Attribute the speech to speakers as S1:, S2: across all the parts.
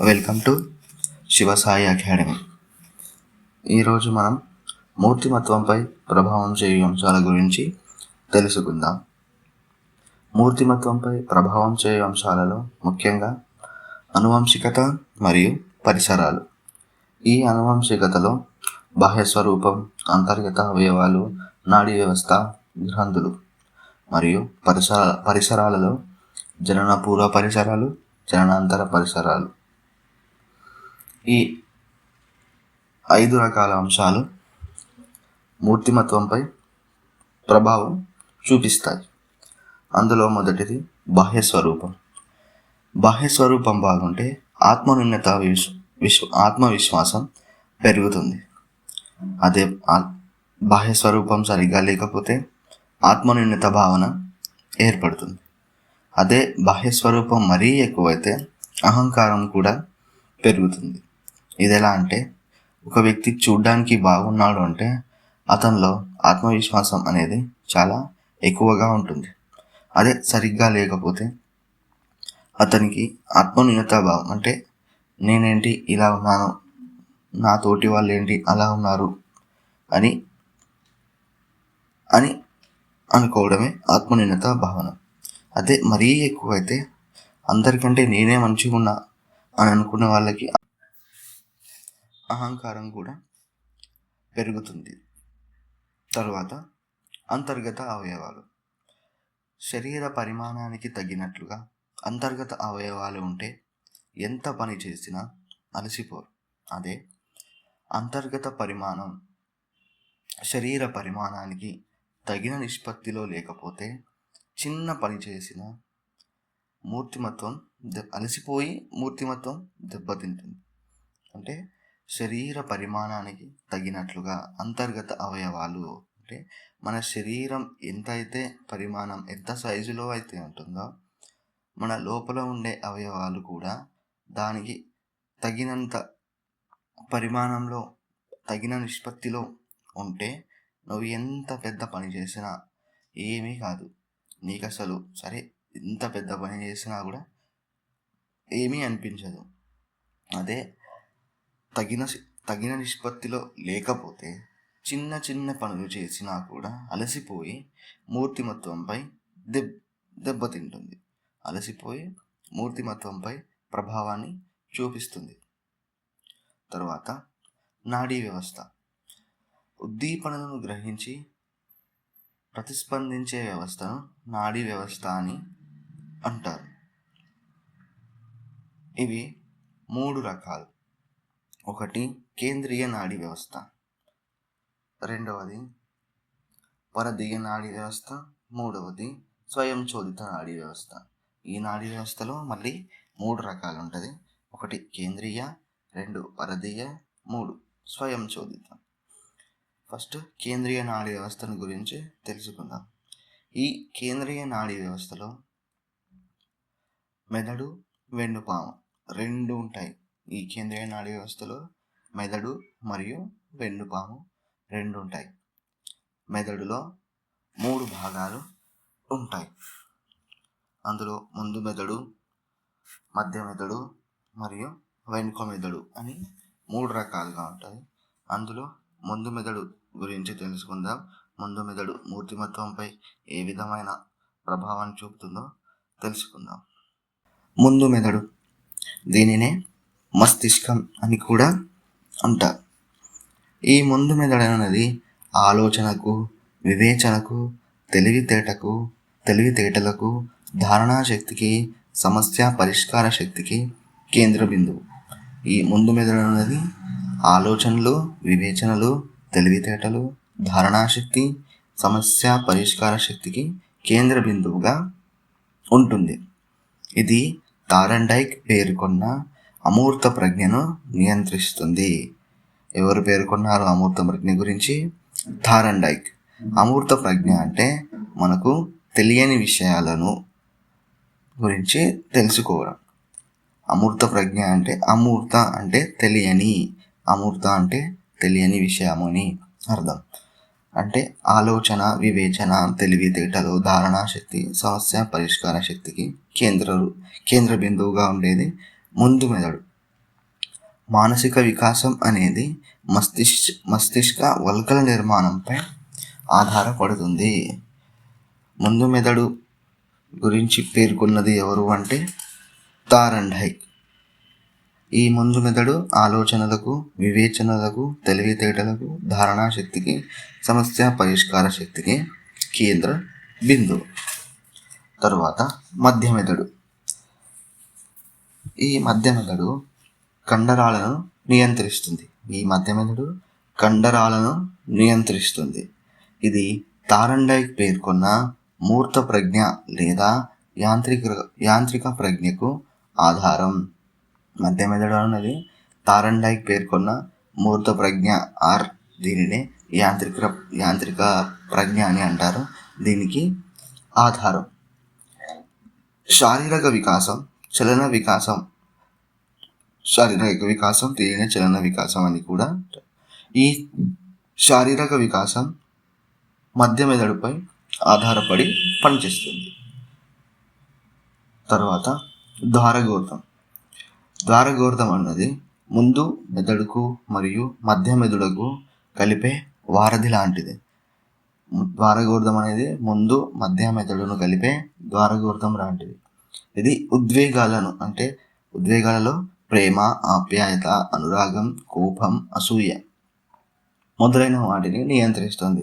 S1: Welcome to Shivasai academy. ఈరోజు మనం మూర్తిమత్వంపై ప్రభావం చేయు అంశాల గురించి తెలుసుకుందాం. మూర్తిమత్వంపై ప్రభావం చేయు అంశాలలో ముఖ్యంగా అనువంశికత మరియు పరిసరాలు. ఈ అనువంశికతలో బాహ్య స్వరూపం, అంతర్గత అవయవాలు, నాడీ వ్యవస్థ, గ్రంథులు మరియు పరిసరాలలో జనన పూర్వ పరిసరాలు, జననాంతర పరిసరాలు. ఈ 5 రకాల అంశాలు మూర్తిమత్వంపై ప్రభావం చూపిస్తాయి. అందులో మొదటిది బాహ్య స్వరూపం. బాహ్య స్వరూపం బాగుంటే ఆత్మన్యూనత ఆత్మవిశ్వాసం పెరుగుతుంది. అదే బాహ్య స్వరూపం సరిగ్గా లేకపోతే ఆత్మన్యూనత భావన ఏర్పడుతుంది. అదే బాహ్య స్వరూపం మరీ ఎక్కువైతే అహంకారం కూడా పెరుగుతుంది. ఇది ఎలా అంటే, ఒక వ్యక్తి చూడ్డానికి బాగున్నాడు అంటే అతనిలో ఆత్మవిశ్వాసం అనేది చాలా ఎక్కువగా ఉంటుంది. అదే సరిగ్గా లేకపోతే అతనికి ఆత్మన్యూనత భావం, అంటే నేనేంటి ఇలా ఉన్నాను, నా తోటి వాళ్ళు ఏంటి అలా ఉన్నారు అని అని అనుకోవడమే ఆత్మన్యూనత భావన. అదే మరీ ఎక్కువైతే అందరికంటే నేనే మంచిగా ఉన్నా అని అనుకున్న వాళ్ళకి అహంకారం కూడా పెరుగుతుంది. తర్వాత అంతర్గత అవయవాలు. శరీర పరిమాణానికి తగినట్లుగా అంతర్గత అవయవాలు ఉంటే ఎంత పని చేసినా అలసిపోరు. అదే అంతర్గత పరిమాణం శరీర పరిమాణానికి తగిన నిష్పత్తిలో లేకపోతే చిన్న పని చేసిన అలసిపోయి మూర్తిమత్వం దెబ్బతింటుంది. అంటే శరీర పరిమాణానికి తగినట్లుగా అంతర్గత అవయవాలు అంటే మన శరీరం ఎంతైతే పరిమాణం, ఎంత సైజులో అయితే ఉంటుందో మన లోపల ఉండే అవయవాలు కూడా దానికి తగినంత పరిమాణంలో, తగిన నిష్పత్తిలో ఉంటే నువ్వు ఎంత పెద్ద పని చేసినా ఏమీ కాదు. నీకు అసలు సరే ఎంత పెద్ద పని చేసినా కూడా ఏమీ అనిపించదు. అదే తగిన నిష్పత్తిలో లేకపోతే చిన్న చిన్న పనులు చేసినా కూడా అలసిపోయి మూర్తిమత్వంపై దెబ్బతింటుంది. అలసిపోయి మూర్తిమత్వంపై ప్రభావాన్ని చూపిస్తుంది. తరువాత నాడీ వ్యవస్థ. ఉద్దీపనలను గ్రహించి ప్రతిస్పందించే వ్యవస్థను నాడీ వ్యవస్థ అని అంటారు. ఇవి 3 రకాలు. ఒకటి కేంద్రీయ నాడీ వ్యవస్థ, రెండవది పరదీయ నాడీ వ్యవస్థ, మూడవది స్వయం చోదిత నాడీ వ్యవస్థ. ఈ నాడీ వ్యవస్థలో మళ్ళీ 3 రకాలు ఉంటుంది. ఒకటి కేంద్రీయ, 2 పరదీయ, 3 స్వయం చోదిత. ఫస్ట్ కేంద్రీయ నాడీ వ్యవస్థను గురించి తెలుసుకుందాం. ఈ కేంద్రీయ నాడీ వ్యవస్థలో మెదడు, వెన్నుపాము 2 ఉంటాయి. ఈ కేంద్రీయ నాడీ వ్యవస్థలో మెదడు మరియు వెన్నుపాము 2 ఉంటాయి. మెదడులో 3 భాగాలు ఉంటాయి. అందులో ముందు మెదడు, మధ్య మెదడు మరియు వెనుక మెదడు అని 3 రకాలుగా ఉంటాయి. అందులో ముందు మెదడు గురించి తెలుసుకుందాం. ముందు మెదడు మూర్తిమత్వంపై ఏ విధమైన ప్రభావాన్ని చూపుతుందో తెలుసుకుందాం. ముందు మెదడు, దీనినే మస్తిష్కం అని కూడా అంటారు. ఈ ముందు మెదడు అనేది ఆలోచనకు, వివేచనకు, తెలివితేటలకు, ధారణా శక్తికి, సమస్య పరిష్కార శక్తికి కేంద్ర బిందువు. ఈ ముందు మెదడు అనేది ఆలోచనలు, వివేచనలు, తెలివితేటలు, ధారణాశక్తి, సమస్య పరిష్కార శక్తికి కేంద్ర బిందువుగా ఉంటుంది. ఇది థారండైక్ పేర్కొన్న అమూర్త ప్రజ్ఞను నియంత్రిస్తుంది. ఎవరు పేర్కొన్నారు అమూర్త ప్రజ్ఞ గురించి? థారండైక్. అమూర్త ప్రజ్ఞ అంటే మనకు తెలియని విషయాలను గురించి తెలుసుకోవడం. అమూర్త ప్రజ్ఞ అంటే అమూర్త అంటే తెలియని, అమూర్త అంటే తెలియని విషయము అని అర్థం. అంటే ఆలోచన, వివేచన, తెలివితేటలు, ధారణాశక్తి, సమస్య పరిష్కార శక్తికి కేంద్ర బిందువుగా ఉండేది ముందు మెదడు. మానసిక వికాసం అనేది మస్తిష్క వల్కల నిర్మాణంపై ఆధారపడుతుంది. ముందు మెదడు గురించి పేర్కొన్నది ఎవరు అంటే థార్న్డైక్. ఈ ముందు మెదడు ఆలోచనలకు, వివేచనలకు, తెలివితేటలకు, ధారణా శక్తికి, సమస్య పరిష్కార శక్తికి కేంద్ర బిందువు. తరువాత మధ్య మెదడు. ఈ మధ్య మెదడు కండరాలను నియంత్రిస్తుంది. ఇది థార్న్డైక్ పేర్కొన్న మూర్త ప్రజ్ఞ లేదా యాంత్రిక ప్రజ్ఞకు ఆధారం. మధ్య మెదడు అన్నది థార్న్డైక్ పేర్కొన్న మూర్త ప్రజ్ఞ దీనినే యాంత్రిక ప్రజ్ఞ అని అంటారు. దీనికి ఆధారం. శారీరక వికాసం దీనినే చలన వికాసం అని కూడా. ఈ శారీరక వికాసం మధ్య మెదడుపై ఆధారపడి పనిచేస్తుంది. తర్వాత ద్వారగోర్ధం అన్నది ముందు మెదడుకు మరియు మధ్య మెదడుకు కలిపే వారధి లాంటిది. ద్వారగోర్ధం అనేది ముందు మధ్య మెదడును కలిపే ద్వారగోర్ధం లాంటిది. ఇది ఉద్వేగాలలో ప్రేమ, ఆప్యాయత, అనురాగం, కోపం, అసూయ మొదలైన వాటిని నియంత్రిస్తుంది.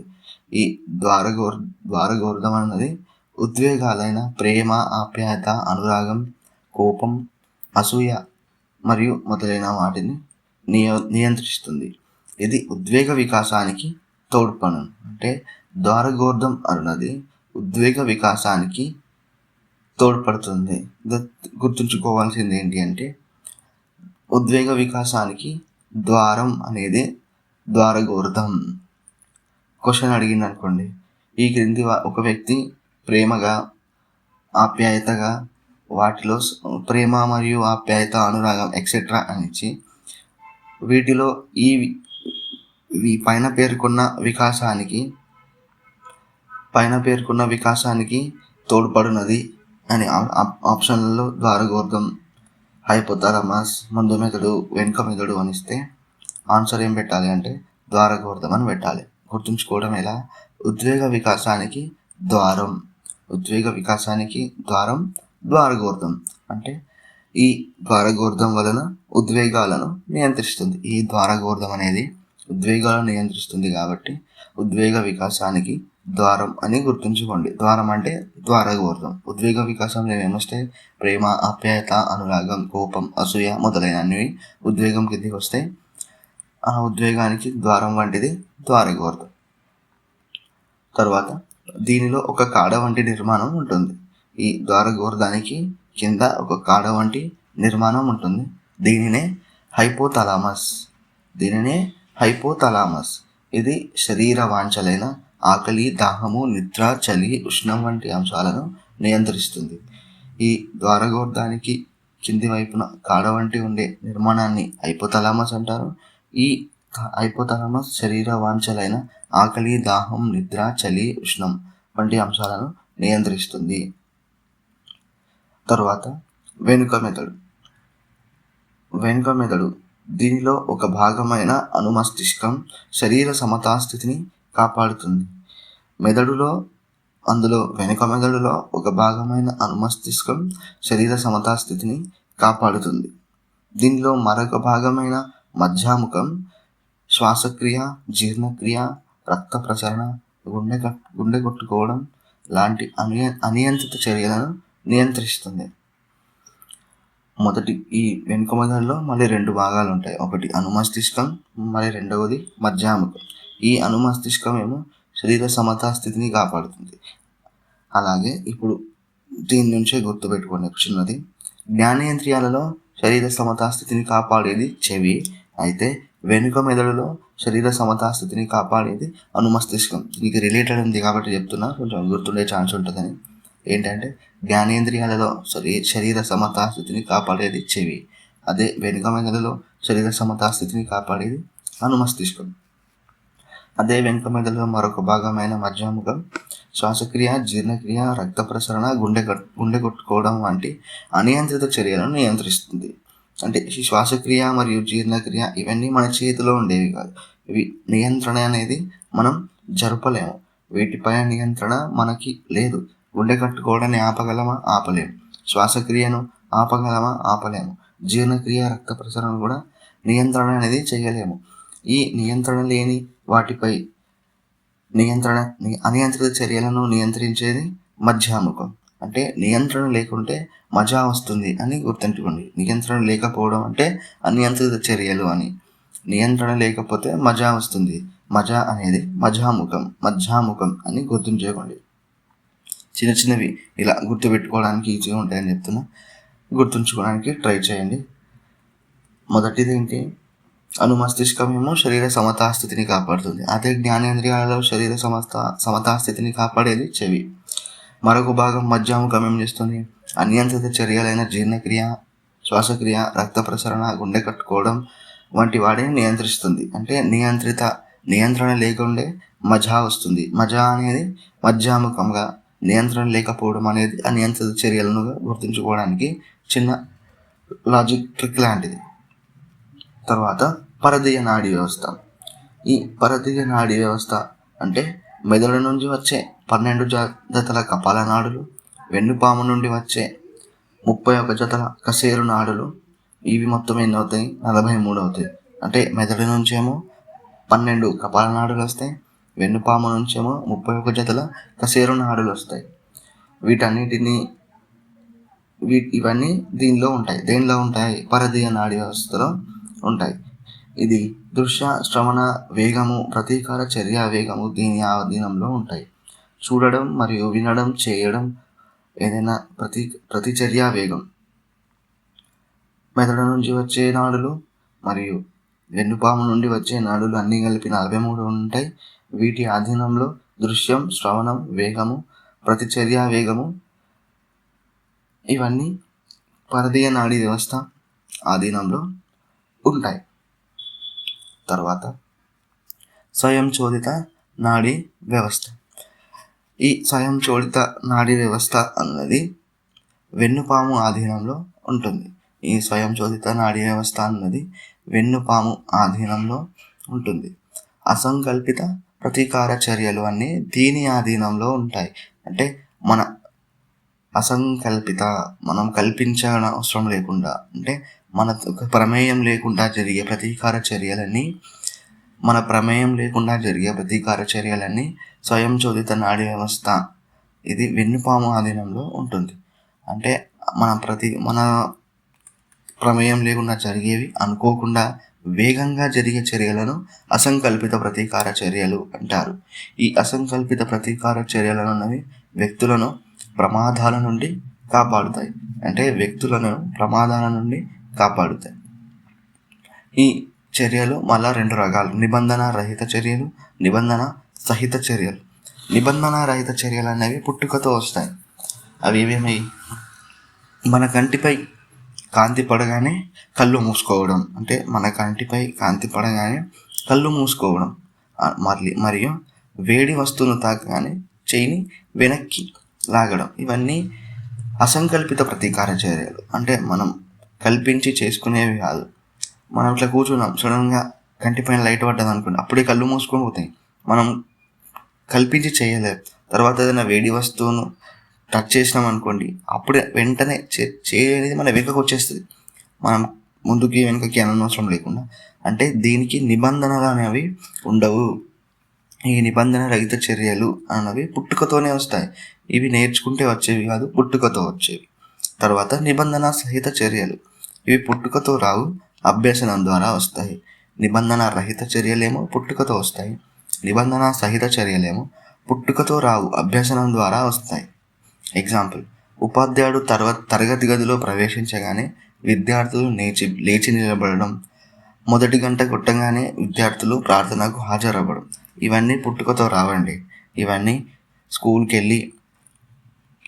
S1: ఈ ద్వారగోర్ధం అన్నది ఉద్వేగాలైన ప్రేమ, ఆప్యాయత, అనురాగం, కోపం, అసూయ మరియు మొదలైన వాటిని నియంత్రిస్తుంది. ఇది ఉద్వేగ వికాసానికి తోడ్పడును. అంటే ద్వారగోర్ధం అన్నది ఉద్వేగ వికాసానికి తోడ్పడుతుంది. గుర్తుంచుకోవాల్సింది ఏంటి అంటే ఉద్వేగ వికాసానికి ద్వారం అనేది ద్వారగోర్ధం. క్వశ్చన్ అడిగింది అనుకోండి, ఈ క్రింది ఒక వ్యక్తి ప్రేమగా, ఆప్యాయతగా, వాటిలో ప్రేమ మరియు ఆప్యాయత, అనురాగం ఎక్సెట్రా అనిచ్చి వీటిలో ఈ పైన పేర్కొన్న వికాసానికి తోడ్పడినది అని ఆప్షన్లలో ద్వారగోర్ధం, హైపోథాలమస్, ముందు మెదడు, వెనుక మెదడు అనిస్తే ఆన్సర్ ఏం పెట్టాలి అంటే ద్వారగోర్ధం అని పెట్టాలి. గుర్తుంచుకోవడం ఎలా? ఉద్వేగ వికాసానికి ద్వారం ద్వారగోర్ధం. అంటే ఈ ద్వారగోర్ధం వలన ఉద్వేగాలను నియంత్రిస్తుంది. ఈ ద్వారగోర్ధం అనేది ఉద్వేగాలను నియంత్రిస్తుంది కాబట్టి ఉద్వేగ వికాసానికి ద్వారం అని గుర్తుంచుకోండి. ద్వారం అంటే ద్వారగోర్ధం. ఉద్వేగ వికాసంలో ఏమొస్తాయి? ప్రేమ, ఆప్యాయత, అనురాగం, కోపం, అసూయ మొదలైనవి ఉద్వేగం కిందికి వస్తాయి. ఆ ఉద్వేగానికి ద్వారం వంటిది ద్వారగోర్ధం. తర్వాత దీనిలో ఒక కాడ వంటి నిర్మాణం ఉంటుంది. ఈ ద్వారగోర్ధానికి కింద ఒక కాడ వంటి నిర్మాణం ఉంటుంది. దీనినే హైపోథాలమస్. ఇది శరీర వాంఛలైన ఆకలి, దాహము, నిద్ర, చలి, ఉష్ణం వంటి అంశాలను నియంత్రిస్తుంది. ఈ ద్వారగోర్ధానికి కింది వైపున కాడ వంటి ఉండే నిర్మాణాన్ని హైపోథాలమస్ అంటారు. ఈ హైపోథాలమస్ శరీర వాంఛలైన ఆకలి, దాహం, నిద్ర, చలి, ఉష్ణం వంటి అంశాలను నియంత్రిస్తుంది. తరువాత వెనుక మెదడు. దీనిలో ఒక భాగమైన అనుమస్తిష్కం శరీర సమతాస్థితిని కాపాడుతుంది. అందులో వెనుక మెదడులో ఒక భాగమైన అనుమస్తిష్కం శరీర సమతాస్థితిని కాపాడుతుంది. దీనిలో మరొక భాగమైన మధ్యాముఖం శ్వాసక్రియ, జీర్ణక్రియ, రక్త ప్రసరణ, గుండె కొట్టుకోవడం లాంటి అనియంత్రిత చర్యలను నియంత్రిస్తుంది. ఈ వెనుక మెదడులో మళ్ళీ 2 భాగాలు ఉంటాయి. ఒకటి అనుమస్తిష్కం, మరి రెండవది మధ్యాముఖం. ఈ అనుమస్తిష్కం ఏమో శరీర సమతాస్థితిని కాపాడుతుంది. అలాగే ఇప్పుడు దీని నుంచే గుర్తుపెట్టుకోండి చిన్నది. జ్ఞానేంద్రియాలలో శరీర సమతాస్థితిని కాపాడేది చెవి అయితే, వెనుక మెదడులో శరీర సమతాస్థితిని కాపాడేది అనుమస్తిష్కం. మీకు రిలేటెడ్ ఉంది కాబట్టి చెప్తున్నా, కొంచెం గుర్తుండే ఛాన్స్ ఉంటుందని. ఏంటంటే జ్ఞానేంద్రియాలలో శరీర సమతాస్థితిని కాపాడేది చెవి, అదే వెనుక మెదడులో శరీర సమతాస్థితిని కాపాడేది అనుమస్తిష్కం. అదే వెనుక మెదడులో మరొక భాగమైన మధ్యాముఖం శ్వాసక్రియ, జీర్ణక్రియ, రక్త ప్రసరణ, గుండె కొట్టుకోవడం వంటి అనియంత్రిత చర్యలను నియంత్రిస్తుంది. అంటే ఈ శ్వాసక్రియ మరియు జీర్ణక్రియ ఇవన్నీ మన చేతిలో ఉండేవి కాదు. ఇవి నియంత్రణ అనేది మనం జరపలేము. వీటిపైన నియంత్రణ మనకి లేదు. గుండె కట్టుకోవడాన్ని ఆపగలమా? ఆపలేము. శ్వాసక్రియను ఆపగలమా? ఆపలేము. జీర్ణక్రియ, రక్త ప్రసరణ కూడా నియంత్రణ అనేది చేయలేము. ఈ నియంత్రణ లేని వాటిపై అనియంత్రిత చర్యలను నియంత్రించేది మధ్యాముఖం. అంటే నియంత్రణ లేకుంటే మజా వస్తుంది అని గుర్తుంచుకోండి. నియంత్రణ లేకపోవడం అంటే అనియంత్రిత చర్యలు అని. నియంత్రణ లేకపోతే మజా వస్తుంది. మజా అనేది మధ్యాముఖం అని గుర్తుంచుకోండి. చిన్న చిన్నవి ఇలా గుర్తుపెట్టుకోవడానికి ఈజీగా ఉంటాయని చెప్తున్నా. గుర్తుంచుకోవడానికి ట్రై చేయండి. మొదటిది ఏంటి? అనుమస్తిష్కమేమో శరీర సమతాస్థితిని కాపాడుతుంది. అదే జ్ఞానేంద్రియాలలో శరీర సమతాస్థితిని కాపాడేది చెవి. మరొక భాగం మధ్యాముఖం ఏం చేస్తుంది? అనియంత్రిత చర్యలైన జీర్ణక్రియ, శ్వాసక్రియ, రక్త ప్రసరణ, గుండె కట్టుకోవడం వంటి వాటిని నియంత్రిస్తుంది. అంటే నియంత్రణ లేకుండే మజా వస్తుంది. మజా అనేది మధ్యాముఖంగా, నియంత్రణ లేకపోవడం అనేది అనియంత్రిత చర్యలను గుర్తుంచుకోవడానికి చిన్న లాజిక్ ట్రిక్ లాంటిది. తర్వాత పరదీయ నాడీ వ్యవస్థ. ఈ పరదీయ నాడీ వ్యవస్థ అంటే మెదడు నుంచి వచ్చే 12 జతల కపాల నాడులు, వెన్నుపాము నుండి వచ్చే 31 జతల కశేరు నాడులు. ఇవి మొత్తం ఎన్ని అవుతాయి? 43 అవుతాయి. అంటే మెదడు నుంచేమో 12 కపాల నాడులు వస్తాయి, వెన్నుపాము నుంచేమో 31 జతల కశేరు నాడులు వస్తాయి. ఇవన్నీ దేనిలో ఉంటాయి? పరదీయ నాడీ వ్యవస్థలో ఉంటాయి. ఇది దృశ్య, శ్రవణ వేగము, ప్రతీకార చర్య వేగము దీని ఆధీనంలో ఉంటాయి. చూడడం మరియు వినడం, చేయడం ఏదైనా ప్రతిచర్య వేగం. మెదడు నుంచి వచ్చే నాడులు మరియు వెన్నుపాము నుండి వచ్చే నాడులు అన్నీ కలిపి 43 ఉంటాయి. వీటి ఆధీనంలో దృశ్యం, శ్రవణం, వేగము, ప్రతిచర్య వేగము ఇవన్నీ పరదీయ నాడీ వ్యవస్థ ఆధీనంలో ఉంటాయి. తర్వాత స్వయంచోదిత నాడీ వ్యవస్థ. ఈ స్వయంచోదిత నాడీ వ్యవస్థ అన్నది వెన్నుపాము ఆధీనంలో ఉంటుంది. ఈ స్వయంచోదిత నాడీ వ్యవస్థ అన్నది వెన్నుపాము ఆధీనంలో ఉంటుంది. అసంకల్పిత ప్రతీకార చర్యలు అన్నీ దీని ఆధీనంలో ఉంటాయి. అంటే మనం కల్పించడం అవసరం లేకుండా, అంటే మన ప్రమేయం లేకుండా జరిగే ప్రతీకార చర్యలన్నీ స్వయంచోదిత నాడీ వ్యవస్థ ఇది వెన్నుపాము ఆధీనంలో ఉంటుంది. అంటే మన ప్రమేయం లేకుండా జరిగేవి, అనుకోకుండా వేగంగా జరిగే చర్యలను అసంకల్పిత ప్రతీకార చర్యలు అంటారు. ఈ అసంకల్పిత ప్రతీకార చర్యలు అన్నవి వ్యక్తులను ప్రమాదాల నుండి కాపాడుతాయి. ఈ చర్యలు మళ్ళా 2 రకాలు: నిబంధన రహిత చర్యలు, నిబంధన సహిత చర్యలు. నిబంధన రహిత చర్యలు అనేవి పుట్టుకతో వస్తాయి. అవి ఏమేమి? మన కంటిపై కాంతి పడగానే కళ్ళు మూసుకోవడం. అంటే మన కంటిపై కాంతి పడగానే కళ్ళు మూసుకోవడం. మరియు వేడి వస్తువును తాకగానే చేయిని వెనక్కి లాగడం. ఇవన్నీ అసంకల్పిత ప్రతీకార చర్యలు. అంటే మనం కల్పించి చేసుకునేవి కాదు. మనం ఇట్లా కూర్చున్నాం, సడన్గా కంటిపైన లైట్ పడ్డది అనుకోండి, అప్పుడే కళ్ళు మూసుకొని పోతాయి. మనం కల్పించి చేయలేదు. తర్వాత ఏదైనా వేడి వస్తువును టచ్ చేసినాం అనుకోండి, అప్పుడే వెంటనే అనేది మన వెనుకకు వచ్చేస్తుంది. మనం ముందుకి వెనుకకి అనవసరం లేకుండా. అంటే దీనికి నిబంధనలు అనేవి ఉండవు. ఈ నిబంధన రహిత చర్యలు అన్నవి పుట్టుకతోనే వస్తాయి. ఇవి నేర్చుకుంటే వచ్చేవి కాదు, పుట్టుకతో వచ్చేవి. తర్వాత నిబంధన సహిత చర్యలు. ఇవి పుట్టుకతో రావు, అభ్యసనం ద్వారా వస్తాయి. నిబంధన రహిత చర్యలేమో పుట్టుకతో వస్తాయి. నిబంధన సహిత చర్యలేమో పుట్టుకతో రావు, అభ్యసనం ద్వారా వస్తాయి. ఎగ్జాంపుల్: ఉపాధ్యాయుడు తరగతి గదిలో ప్రవేశించగానే విద్యార్థులు లేచి నిలబడడం, మొదటి గంట కొట్టగానే విద్యార్థులు ప్రార్థనకు హాజరవ్వడం. ఇవన్నీ పుట్టుకతో రావండి. ఇవన్నీ స్కూల్కి వెళ్ళి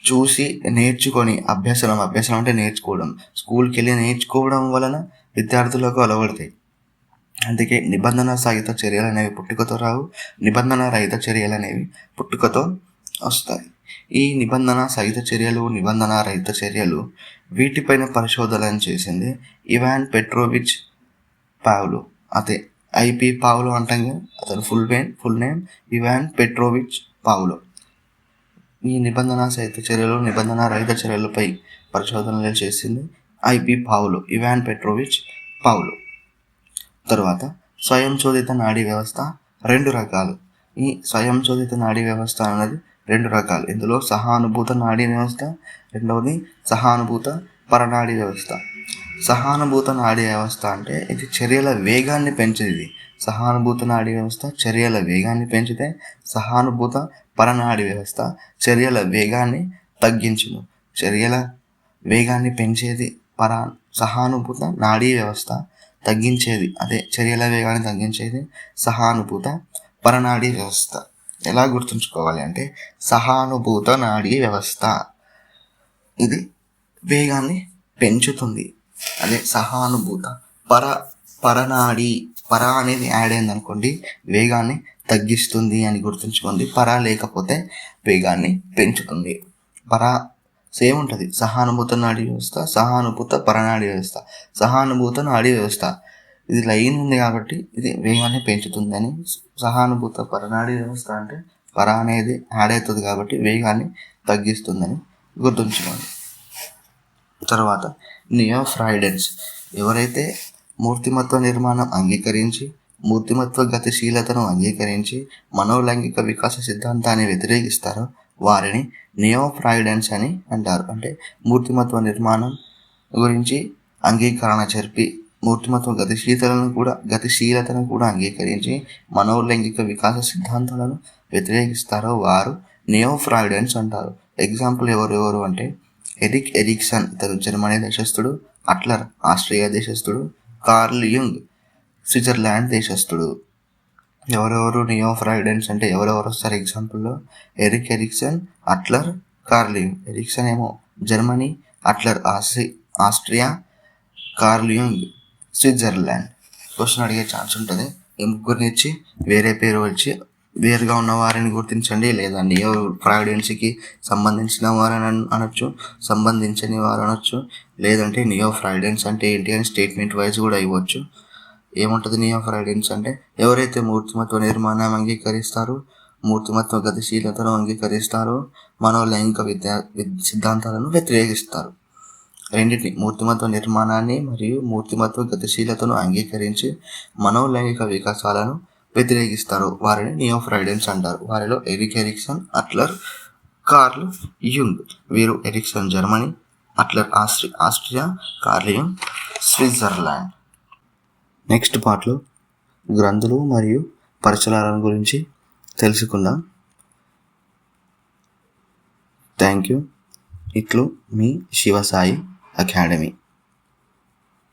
S1: చూసి నేర్చుకొని అభ్యసనం అంటే నేర్చుకోవడం. స్కూల్కి వెళ్ళి నేర్చుకోవడం వలన విద్యార్థులకు అలవడతాయి. అందుకే నిబంధన సహిత చర్యలు అనేవి పుట్టుకతో రావు, నిబంధన రహిత చర్యలు అనేవి పుట్టుకతో వస్తాయి. ఈ నిబంధన సహిత చర్యలు, నిబంధన రహిత చర్యలు వీటిపైన పరిశోధనలు చేసింది ఇవాన్ పెట్రోవిచ్ పావ్లో. అదే ఐపి పావ్లో అంటాం కదా, అతను full name Ivan Petrovich Pavlov. ఈ నిబంధన సహిత చర్యలు, నిబంధన రహిత చర్యలపై పరిశోధనలు చేసింది IP Pavlov, Ivan Petrovich Pavlov. తరువాత స్వయంచోదిత నాడీ వ్యవస్థ 2 రకాలు. ఈ స్వయంచోదిత నాడీ వ్యవస్థ అనేది 2 రకాలు. ఇందులో సహానుభూత నాడీ వ్యవస్థ, రెండవది సహానుభూత పరనాడీ వ్యవస్థ. సహానుభూత నాడీ వ్యవస్థ అంటే ఇది చర్యల వేగాన్ని పెంచేది. సహానుభూత నాడీ వ్యవస్థ చర్యల వేగాన్ని పెంచితే, సహానుభూత పరనాడీ వ్యవస్థ చర్యల వేగాన్ని తగ్గించును. చర్యల వేగాన్ని పెంచేది సహానుభూత నాడీ వ్యవస్థ, తగ్గించేది అదే చర్యల వేగాన్ని తగ్గించేది సహానుభూత పరనాడీ వ్యవస్థ. ఎలా గుర్తుంచుకోవాలి అంటే సహానుభూత నాడీ వ్యవస్థ ఇది వేగాన్ని పెంచుతుంది. అదే సహానుభూత పరనాడీ అనేది యాడ్ అయిందనుకోండి వేగాన్ని తగ్గిస్తుంది అని గుర్తుంచుకోండి. లేకపోతే వేగాన్ని పెంచుతుంది. సేమ్ ఉంటుంది. సహానుభూత నాడీ వ్యవస్థ, సహానుభూత పరనాడీ వ్యవస్థ. సహానుభూత నాడీ వ్యవస్థ ఇది లైన్ ఉంది కాబట్టి ఇది వేగాన్ని పెంచుతుందని, సహానుభూత పరనాడీ వ్యవస్థ అంటే అనేది యాడ్ అవుతుంది కాబట్టి వేగాన్ని తగ్గిస్తుందని గుర్తుంచుకోండి. తర్వాత నియోఫ్రాయిడెన్స్. ఎవరైతే మూర్తిమత్వ నిర్మాణం అంగీకరించి, మూర్తిమత్వ గతిశీలతను అంగీకరించి మనోలైంగిక వికాస సిద్ధాంతాన్ని వ్యతిరేకిస్తారో వారిని నియోఫ్రాయిడెన్స్ అని అంటారు. అంటే మూర్తిమత్వ నిర్మాణం గురించి అంగీకరణ జరిపి మూర్తిమత్వ గతిశీలతను కూడా అంగీకరించి మనోలైంగిక వికాస సిద్ధాంతాలను వ్యతిరేకిస్తారో వారు నియోఫ్రాయిడెన్స్ అంటారు. ఎగ్జాంపుల్ ఎవరెవరు అంటే ఎరిక్ ఎరిక్సన్, ఇతను జర్మనీ దేశస్థుడు. అట్లర్ ఆస్ట్రియా దేశస్థుడు. కార్ల్ యుంగ్ స్విట్జర్లాండ్ దేశస్థుడు. ఎవరెవరు నియోఫ్రాయిడెన్స్ అంటే ఎవరెవరు వస్తారు ఎగ్జాంపుల్లో? Erik Erikson, Adler, Carl Jung. Erikson ఏమో Germany, Adler Austria, Carl Jung Switzerland. Question అడిగే ఛాన్స్ ఉంటుంది. ఈ ముగ్గురిని ఇచ్చి వేరే పేరు వచ్చి వేరుగా ఉన్న వారిని గుర్తించండి, లేదా నియోఫ్రాయిడెన్స్కి సంబంధించిన వారని అనొచ్చు, సంబంధించని వారు అనొచ్చు, లేదంటే నియోఫ్రాయిడెన్స్ అంటే ఏంటి అని స్టేట్మెంట్ వైజ్ కూడా ఇవ్వచ్చు. ఏముంటుంది నియోఫ్రాయిడెన్స్ అంటే ఎవరైతే మూర్తిమత్వ నిర్మాణం అంగీకరిస్తారో, మూర్తిమత్వ గతిశీలతను అంగీకరిస్తారో, మనోలైంగిక సిద్ధాంతాలను వ్యతిరేకిస్తారు. రెండింటిని, మూర్తిమత్వ నిర్మాణాన్ని మరియు మూర్తిమత్వ గతిశీలతను అంగీకరించి మనోలైంగిక వికాసాలను వ్యతిరేకిస్తారు వారిని నియోఫ్రాయిడెన్స్ అంటారు. వారిలో Erik Erikson, Adler, Carl Jung. వీరు Erikson Germany, Adler Austria, Carl Jung Switzerland. Next పార్ట్లో గ్రంథులు మరియు పరిచయాల గురించి తెలుసుకుందాం. Thank you. ఇట్లు మీ శివసాయి అకాడమీ.